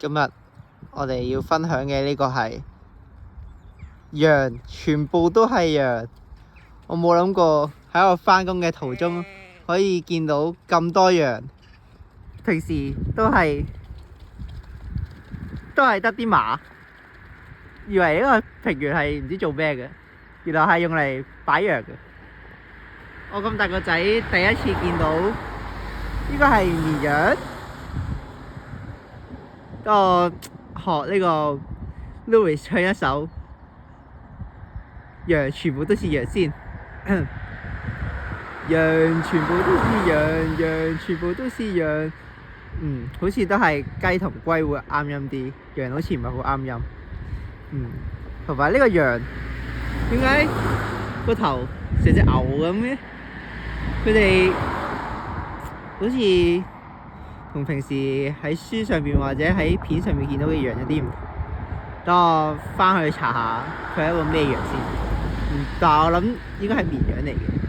今日我哋要分享嘅呢個係羊，全部都係羊。我冇諗過喺我返工嘅途中可以見到咁多羊。平時都係得啲馬，以為呢個平原係唔知做咩嘅，原來係用嚟擺羊嘅。我咁大個仔第一次見到呢個係綿羊。我學呢個 Louis 唱一首羊全部都是羊先。羊全部都是羊，羊全部都是羊。好似都係雞同龜會啱音啲，羊好似唔係好啱音。同埋呢個羊點解個頭成隻牛咁嘅？佢哋好似同平時喺書上面或者喺片上面見到嘅羊有啲唔同。等我返去查下佢係一個咩羊先。但係我諗應該係綿羊嚟嘅。